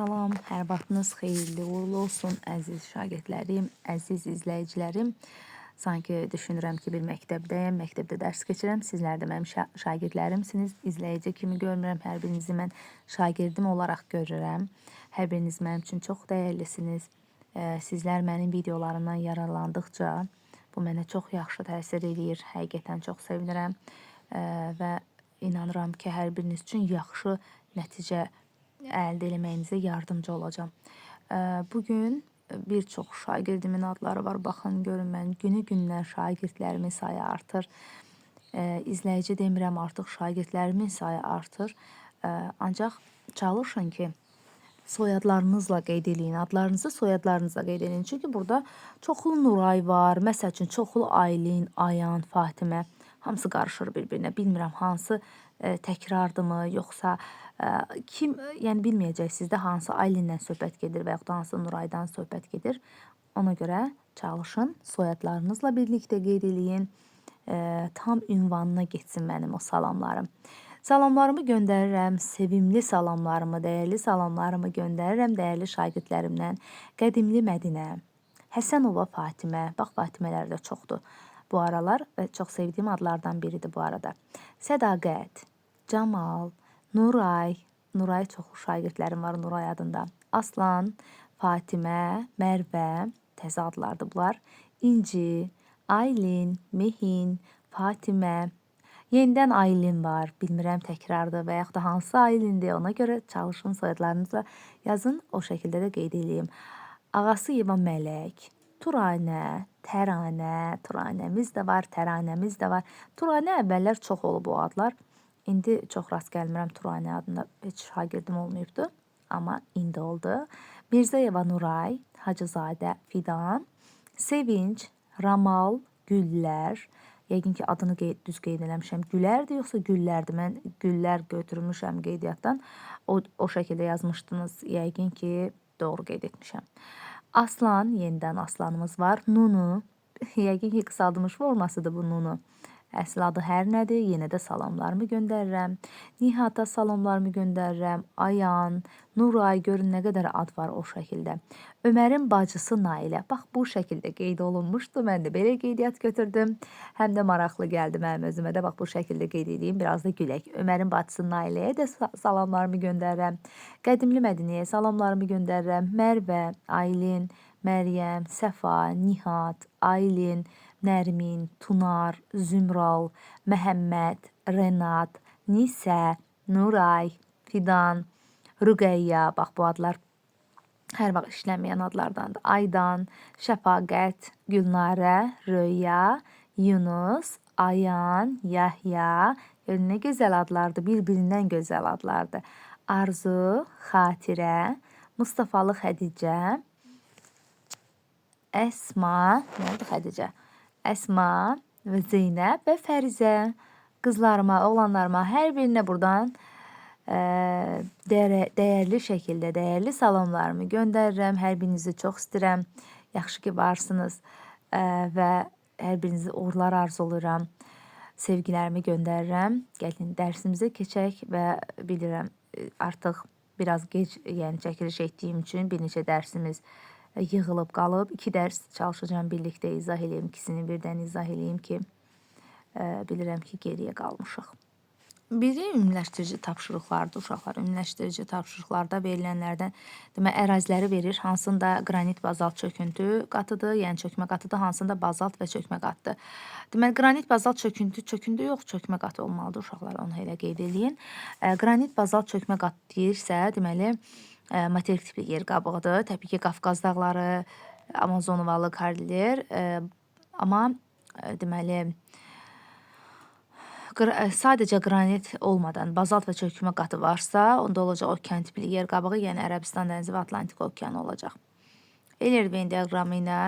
Salam, hər vaxtınız xeyirli uğurlu olsun, əziz şagirdlərim, əziz izləyicilərim. Sanki düşünürəm ki, bir məktəbdəyəm, məktəbdə dərs keçirəm. Sizlər də mənim şagirdlərimsiniz. İzləyici kimi görmürəm, hər birinizi mən şagirdim olaraq görürəm. Hər biriniz mənim üçün çox dəyərlisiniz. Sizlər mənim videolarımdan yararlandıqca bu mənə çox yaxşı təsir edir. Həqiqətən çox sevinirəm və inanıram ki, hər biriniz üçün yaxşı nəticə əldə eləməyinizə yardımcı olacağım. Bugün bir çox şagirdimin adları var. Baxın, görün, mən günü-gündən şagirdlərimin sayı artır. İzləyici demirəm, artıq şagirdlərimin sayı artır. Ancaq çalışın ki, soyadlarınızla qeyd eləyin, adlarınızı soyadlarınızla qeyd eləyin. Çünki burada çoxlu Nuray var, məsəl üçün çoxlu Aylin, Ayan, Fatimə. Hamısı qarışır bir-birinə. Bilmirəm hansı təkrardımı, yoxsa kim, yəni bilməyəcəksiniz də hansı Aylinlə söhbət gedir və yaxud da hansı Nuraydan söhbət gedir. Ona görə çalışın, soyadlarınızla birlikdə qeyd eləyin. Tam ünvanına getsin mənim o salamlarım. Salamlarımı göndərirəm, sevimli salamlarımı, dəyərli salamlarımı göndərirəm dəyərli şagirdlərimdən. Qədimli Mədinə, Həsənova Fatimə, bax Fatimələr də çoxdur bu aralar və çox sevdiyim adlardan biridir bu arada. Sədaqət, Camal, Nuray, Nuray çoxlu şagirdlərim var Nuray adında. Aslan, Fatimə, Mərvə, təzə adlardır bunlar. İnci, Aylin, Mehin, Fatimə, yenidən Aylin var, bilmirəm təkrardır və yaxud da hansı Aylindir, ona görə çalışın soyadlarınızla yazın, o şəkildə də qeyd edeyim. Ağasıyeva Mələk, Turanə, Təranə, Turanəmiz də var, Təranəmiz də var. Turanə əvvəllər çox olub o adlar. İndi çox rast gəlmirəm Turanə adında, heç şagirdim olmayıbdı, amma indi oldu. Mirzəyeva Nuray, Hacızadə Fidan, Sevinç, Ramal, Güllər, yəqin ki adını düz qeyd eləmişəm, Gülərdir yoxsa Güllərdir, mən Güllər götürmüşəm qeydiyyatdan, o şəkildə yazmışdınız, yəqin ki doğru qeyd etmişəm. Aslan, yenidən Aslanımız var. Nunu, yəqin ki qısaldılmış formasıdır bu Nunu. Əsl adı hər nədir? Yenə də salamlarımı göndərirəm. Nihata salamlarımı göndərirəm. Ayan, Nuray, görün nə qədər ad var o şəkildə. Ömərin bacısı Nailə. Bax, bu şəkildə qeyd olunmuşdu. Mən də belə qeydiyyat götürdüm. Həm də maraqlı gəldi mənim özümə də. Bax, bu şəkildə qeyd edeyim. Biraz da gülək. Ömərin bacısı Nailəyə də salamlarımı göndərirəm. Qədimli Mədinəyə salamlarımı göndərirəm. Mərvə, Aylin, Məryəm, Səfa, Nihat, Aylin, Nərmin, Tunar, Zümral, Məhəmməd, Renat, Nisə, Nuray, Fidan, Rüqəyya, bax bu adlar hər vaxt işlənməyən adlardandır. Aydan, Şəfaqət, Gülnarə, Röya, Yunus, Ayan, Yahya, nə gözəl adlardır, bir-birindən gözəl adlardır. Arzu, Xatirə, Mustafalı Xədicə, Əsma, nə oldu Xədicə? Əsma və Zeynəb və Fərizə, qızlarıma, oğlanlarıma, hər birinə buradan dəyərli şəkildə, dəyərli salamlarımı göndərirəm. Hər birinizi çox istəyirəm. Yaxşı ki varsınız və hər birinizi uğurlar arzuluram. Sevgilərimi göndərirəm. Gəlin dərsimizə keçək və bilirəm artıq biraz gec, yəni çəkiliş etdiyim üçün bir neçə dərsimiz yığılıb qalıb. 2 dərs çalışacağım birlikdə izah eləyim, ikisini birdən izah eləyim ki, bilirəm ki geriyə qalmışıq. Biri ümumiləşdirici tapşırıqlardır uşaqlar. Ümumiləşdirici tapşırıqlarda verilənlərdən əraziləri verir. Hansında qranit bazalt çöküntü qatıdır, yəni çökmə qatıdır, hansında bazalt və çökmə qatıdır. Deməli, qranit bazalt çöküntü yox, çökmə qatı olmalıdır uşaqlar, onu elə qeyd eləyin. Qranit bazalt çökmə qatı deyirsə, deməli, materik tipli yer qabığıdır. Təbii ki, Qafqaz dağları, Amazonovalı Karler, amma deməli, sadəcə qranit olmadan bazalt və çökmə qatı varsa, onda olacaq okean tipli yer qabığı, yəni Ərəbistan dənizi və Atlantik okeanı olacaq. Eyler-Venn diaqramı ilə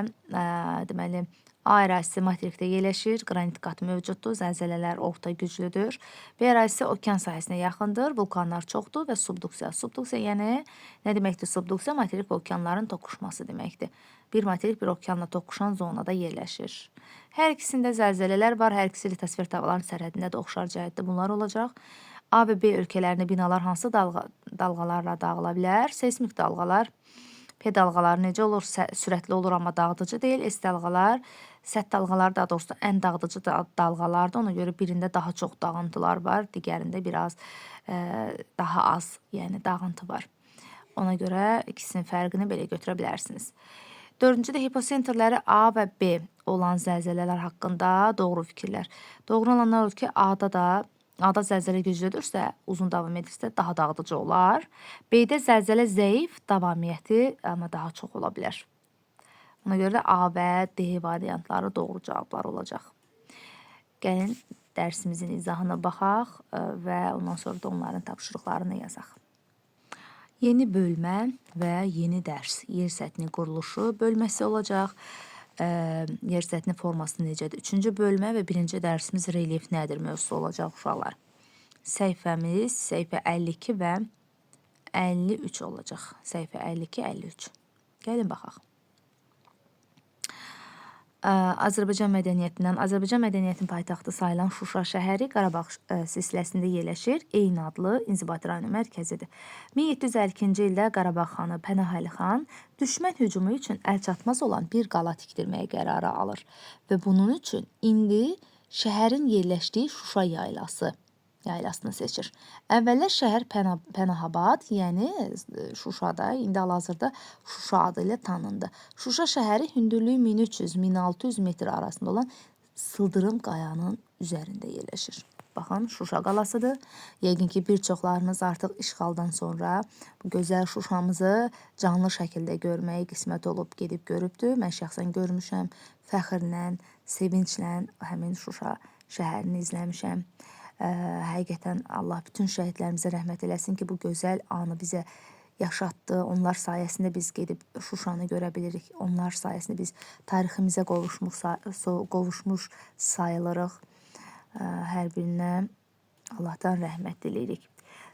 deməli, A ərazisi materikdə yerləşir, qranit qatı mövcuddur, zəlzələlər orta güclüdür. B ərazisi okean sahəsinə yaxındır, vulkanlar çoxdur və subduksiya. Subduksiya yəni nə deməkdir? Subduksiya materik və okeanların toqquşması deməkdir. Bir materik bir okeanla toqquşan zonada yerləşir. Hər ikisində zəlzələlər var, hər ikisi litosfer tavalarının sərhədində də oxşar cəhətdə bunlar olacaq. A və B ölkələrində binalar hansı dalğalarla dağıla bilər? Seysmik dalğalar. P dalğaları necə olur? Sürətli olur, amma dağıdıcı deyil. S dalğalar, səth dalğaları daha doğrusu ən dağıdıcı dalğalardır. Ona görə birində daha çox dağıntılar var, digərində biraz daha az, yəni dağıntı var. Ona görə ikisinin fərqini belə götürə bilərsiniz. Dördüncüdə hiposentrləri A və B olan zəlzələlər haqqında doğru fikirlər. Doğru olanlar olur ki, A'da zəlzələ güclüdürsə, uzun davam edirsə daha dağıdıcı olar. B'də zəlzələ zəif davamiyyəti, amma daha çox ola bilər. Ona görə də A və D variantları doğru cavablar olacaq. Gəlin dərsimizin izahına baxaq və ondan sonra da onların tapşırıqlarını yazaq. Yeni bölmə və yeni dərs. Yer səthinin quruluşu bölməsi olacaq. Yer səthinin forması necədir? Üçüncü bölmə və birinci dərsimiz relyef nədir mövzusu olacaq uşaqlar. Səhifəmiz səhifə 52 və 53 olacaq. Səhifə 52-53. Gəlin baxaq. Azərbaycan mədəniyyətinin paytaxtı sayılan Şuşa şəhəri Qarabağ silsiləsində yerləşir. Eyni adlı İnzibati rayonu mərkəzidir. 1752-ci ildə Qarabağ xanı Pənahəli xan düşmən hücumu üçün əlçatmaz olan bir qala tikdirməyə qərarı alır və bunun üçün indi şəhərin yerləşdiyi Şuşa yaylasını seçir. Əvvəllər şəhər Pənahabad, yəni Şuşada, indi hal-hazırda Şuşa adı ilə tanındı. Şuşa şəhəri hündürlüyü 1300-1600 metr arasında olan sıldırım qayanın üzərində yerləşir. Baxın, Şuşa qalasıdır. Yəqin ki, bir çoxlarınız artıq işğaldan sonra bu gözəl Şuşamızı canlı şəkildə görməyə qismət olub, gedib görübdür. Mən şəxsən görmüşəm, fəxrlə, sevinclə həmin Şuşa şəhərini izləmişəm. Həqiqətən Allah bütün şəhidlərimizə rəhmət eləsin ki, bu gözəl anı bizə yaşatdı. Onlar sayəsində biz gedib Şuşanı görə bilirik. Onlar sayəsində biz tariximizə qovuşmuş sayılırıq. Hər birinə Allahdan rəhmət diləyirik.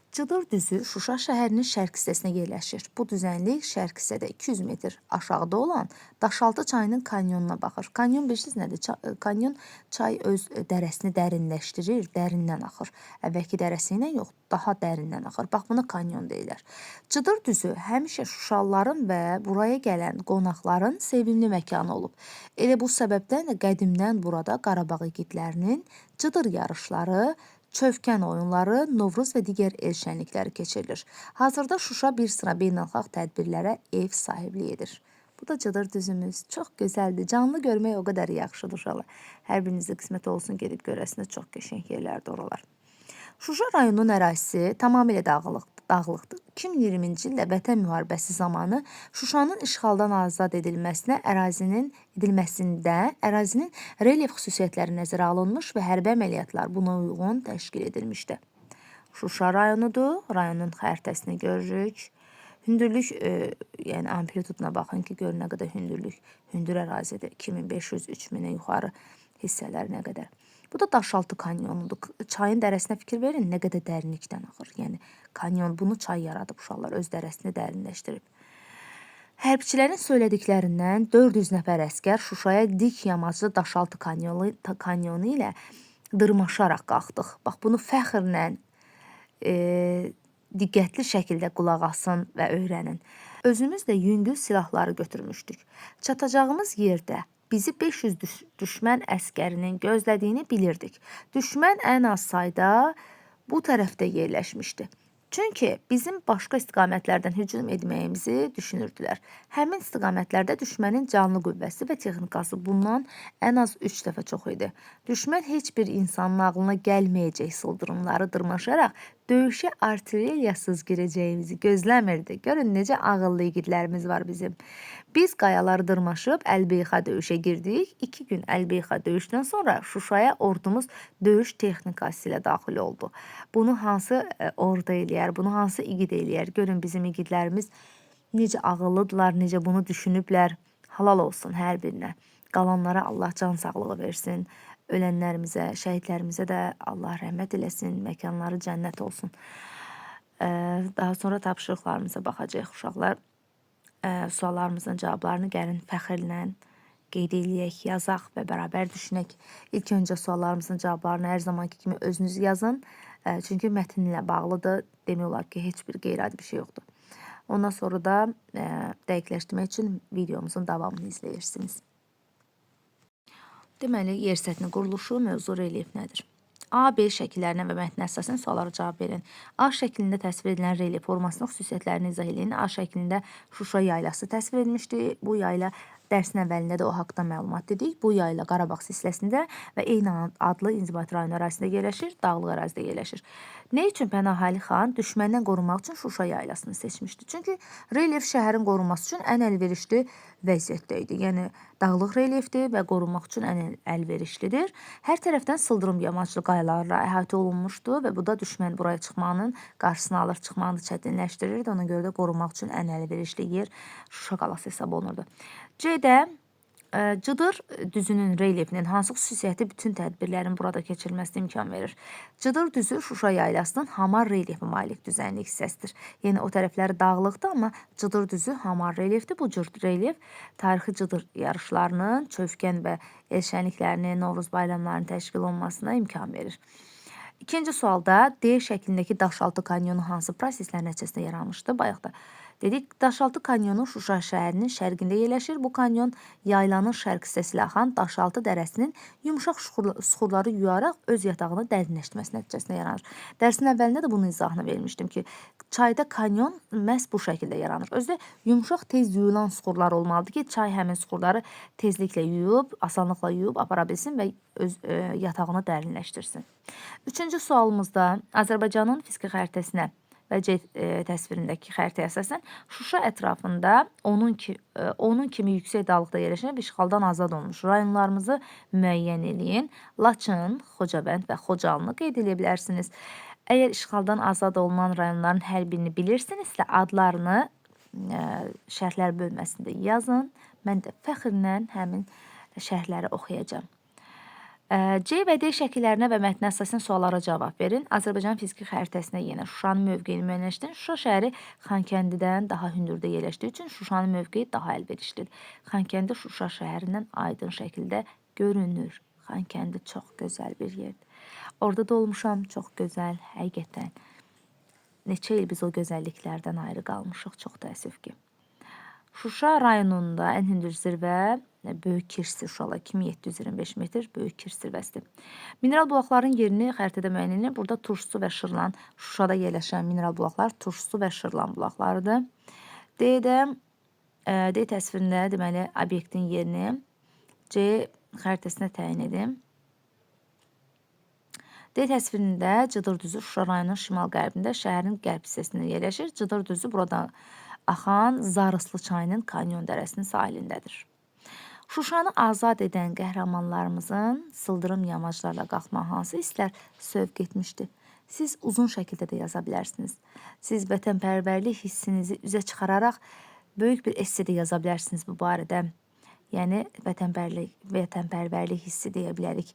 Cıdır düzü Şuşa şəhərinin şərq hissəsinə yerləşir. Bu düzənlik şərq hissədə 200 metr aşağıda olan Daşaltı çayının kanyonuna baxır. Kanyon bilirsiniz nədir? Kanyon çay öz dərəsini dərinləşdirir, dərindən axır. Əvvəlki dərəsi ilə yox, daha dərindən axır. Bax, buna kanyon deyirlər. Cıdır düzü həmişə Şuşalıların və buraya gələn qonaqların sevimli məkanı olub. Elə bu səbəbdən də qədimdən burada Qarabağ igidlərinin cıdır yarışları, Çövkən oyunları, Novruz və digər el şənlikləri keçirilir. Hazırda Şuşa bir sıra beynəlxalq tədbirlərə ev sahibliyi edir. Bu da Cıdır düzümüz. Çox gözəldir. Canlı görmək o qədər yaxşıdır uşaqlar. Hər birinizə qismət olsun, gedib görəsiniz. Çox qəşəng yerlərdir oralar. Şuşa rayonunun ərazisi tamamilə dağlıqdır. 2020-ci ildə Vətən müharibəsi zamanı Şuşanın işğaldan azad edilməsində ərazinin relyef xüsusiyyətləri nəzərə alınmış və hərbi əməliyyatlar buna uyğun təşkil edilmişdir. Şuşa rayonudur. Rayonun xəritəsini görürük. Hündürlük, yəni amplituduna baxın ki, gör nə qədər hündür ərazidir. 2500-3000-ə yuxarı hissələr nə qədər. Bu da Daşaltı kanyonudur. Çayın dərəsinə fikir verin, nə qədər dərinlikdən axır. Yəni kanyon, bunu çay yaradıb uşaqlar, öz dərəsini dərinləşdirib. Hərbçilərin söylədiklərindən 400 nəfər əskər Şuşaya dik yamaclı Daşaltı kanyonu ilə dırmaşaraq qalxdıq. Bax, bunu fəxrlə, diqqətli şəkildə qulaq asın və öyrənin. Özümüz də yüngül silahları götürmüşdük. Çatacağımız yerdə bizi 500 düşmən əskərinin gözlədiyini bilirdik. Düşmən ən az sayda bu tərəfdə yerləşmişdi. Çünki bizim başqa istiqamətlərdən hücum etməyimizi düşünürdülər. Həmin istiqamətlərdə düşmənin canlı qüvvəsi və texnikası bundan ən az 3 dəfə çox idi. Düşmən heç bir insanın ağlına gəlməyəcək sıldırımları dırmaşaraq döyüşə artilleriyasız girəcəyimizi gözləmirdi. Görün necə ağıllı igidlərimiz var bizim. Biz qayaları dırmaşıb əlbeyxa döyüşə girdik. 2 gün əlbeyxa döyüşdən sonra Şuşaya ordumuz döyüş texnikası ilə daxil oldu. Bunu hansı ordu eləyər, bunu hansı igid eləyər? Görün bizim igidlərimiz necə ağıllıdırlar, necə bunu düşünüblər. Halal olsun hər birinə. Qalanlara Allah can sağlığı versin. Ölənlərimizə, şəhidlərimizə də Allah rəhmət eləsin, məkanları cənnət olsun. Daha sonra tapşırıqlarımıza baxacaq uşaqlar. Suallarımızın cavablarını gəlin fəxrlə qeyd eləyək, yazaq və bərabər düşünək. İlk öncə suallarımızın cavablarını hər zamanki kimi özünüz yazın Çünki mətnlə bağlıdır. Demək olar ki, heç bir qeyri-adi bir şey yoxdur. Ondan sonra da dəqiqləşdirmək üçün videomuzun davamını izləyirsiniz. Deməli, yer səthinin quruluşu, mövzu, relyef nədir? A, B şəkillərinə və mətnə əsasən suallara cavab verin. A şəklində təsvir edilən relyef formasının xüsusiyyətlərini izah edin. A şəklində Şuşa yaylası təsvir edilmişdir. Bu yayla dərsin əvvəlində də o haqda məlumat dedik. Bu yayla Qarabağ silsiləsində və eyni adlı İnzibati rayonu ərazisində yerləşir, dağlıq ərazidə yerləşir. Nə üçün Pənahəli xan düşməndən qorunmaq üçün Şuşa yaylasını seçmişdi? Çünki relyef şəhərin qorunması üçün ən əlverişli vəziyyətdə idi. Yəni dağlıq relyefdir və qorunmaq üçün ən əlverişlidir. Hər tərəfdən sıldırım yamaclı qayalarla əhatə olunmuşdu və bu da düşmən buraya çıxmanın qarşısını alır, çıxmanı çətinləşdirirdi. Ona görə də qorunmaq üçün ən əlverişli yer Şuşa qalası hesab olunurdu. C-də Cıdır düzünün relyefinin hansı xüsusiyyəti bütün tədbirlərin burada keçirilməsinə imkan verir? Cıdır düzü Şuşa yaylasının hamar relyefi malik düzənlik hissəsidir. Yəni o tərəfləri dağlıqdır, amma Cıdır düzü hamar relyefdir. Bu cür relyef tarixi Cıdır yarışlarının, çövkən və el şənliklərinin, Novruz bayramlarının təşkil olunmasına imkan verir. İkinci sualda D şəklindəki Daşaltı kanyonu hansı proseslər nəticəsində yaranmışdı? Bayaq da dedik, Daşaltı kanyonu Şuşa şəhərinin şərqində yerləşir. Bu kanyon yaylanın şərq hissəsi ilə axan Daşaltı dərəsinin yumşaq suxurları yuyaraq öz yatağını dərinləşdirməsi nəticəsində yaranır. Dərsin əvvəlində də bunun izahını vermişdim ki, çayda kanyon məhz bu şəkildə yaranır. Özdə yumşaq tez yuyulan suxurlar olmalıdır ki, çay həmin suxurları tezliklə yuyub, asanlıqla yuyub apara bilsin və öz yatağını dərinləşdirsin. Üçüncü sualımızda Azərbaycanın fiziki xəritəsinə və C təsvirindəki xəritəyə əsasən Şuşa ətrafında onun kimi yüksək dağlıqda yerləşən bir işğaldan azad olmuş rayonlarımızı müəyyən eləyin. Laçın, Xocavənd və Xocalını qeyd edə bilərsiniz. Əgər işğaldan azad olunan rayonların hər birini bilirsinizsə, adlarını şərhlər bölməsində yazın. Mən də fəxrlə həmin şərhləri oxuyacağım. C və D şəkillərinə və mətnə əsasən suallara cavab verin. Azərbaycan fiziki xəritəsinə yenə Şuşanın mövqeyini müəyyənləşdirin. Şuşa şəhəri Xankəndidən daha hündürdə yerləşdiyi üçün Şuşanın mövqeyi daha əlverişlidir. Xankəndi Şuşa şəhərindən aydın şəkildə görünür. Xankəndi çox gözəl bir yerdir. Orada da olmuşam, çox gözəl, həqiqətən. Neçə il biz o gözəlliklərdən ayrı qalmışıq, çox təəssüf ki. Şuşa rayonunda ən hündür zirvə Böyük Kirsi Şuşala 2725 metr Böyük Kirsi zirvəsidir. Mineral bulaqların yerini xəritədə müəyyən edilir. Burada Turşsu və Şırlan, Şuşada yerləşən mineral bulaqlar Turşsu və Şırlan bulaqlarıdır. D təsvirində deməli obyektin yerini C xəritəsinə təyin edim. D təsvirində Cıdır düzü Şuşa rayonunun şimal-qərbində şəhərin qərb hissəsində yerləşir. Cıdır düzü buradan axan Zarıslı çayının kanyon dərəsinin sahilindədir. Şuşanı azad edən qəhrəmanlarımızın sıldırım yamaclarla qalxma hansı hisslər sövq etmişdi? Siz uzun şəkildə də yaza bilərsiniz. Siz vətənpərvərlik hissinizi üzə çıxararaq böyük bir esse də yaza bilərsiniz bu barədə. Yəni vətənpərvərlik hissi deyə bilərik.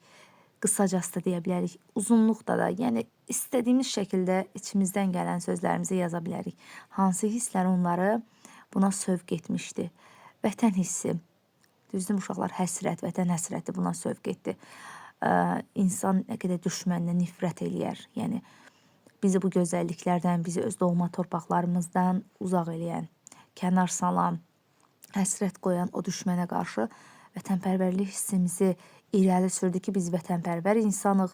Qısacası da deyə bilərik. Uzunluqda da, yəni istədiyimiz şəkildə içimizdən gələn sözlərimizi yaza bilərik. Hansı hisslər onları buna sövq etmişdi? Vətən hissi. Düzdür, uşaqlar, həsrət, vətən həsrəti buna sövq etdi. İnsan nə qədər düşməndən nifrət eləyər. Yəni, bizi bu gözəlliklərdən, bizi öz doğma torpaqlarımızdan uzaq eləyən, kənar salan, həsrət qoyan o düşmənə qarşı vətənpərvərlik hissimizi irəli sürdü ki, biz vətənpərvər insanıq,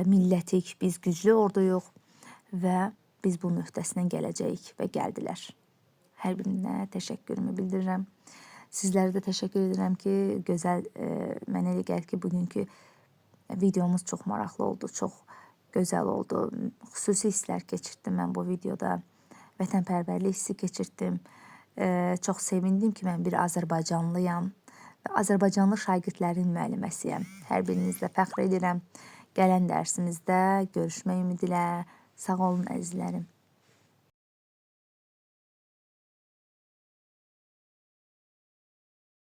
millətik, biz güclü orduyuq və biz bunun öhdəsindən gələcəyik və gəldilər. Hər birinə təşəkkürümü bildirirəm. Sizlərə də təşəkkür edirəm ki, gözəl, mənə elə gəlir ki, bugünkü videomuz çox maraqlı oldu, çox gözəl oldu. Xüsusi hisslər keçirtdim mən bu videoda, vətənpərvərlik hissi keçirtdim. Çox sevindim ki, mən bir Azərbaycanlıyam və Azərbaycanlı şagirdlərin müəlliməsiyəm. Hər birinizlə fəxr edirəm. Gələn dərsimizdə görüşmək ümidi ilə. Sağ olun əzizlərim.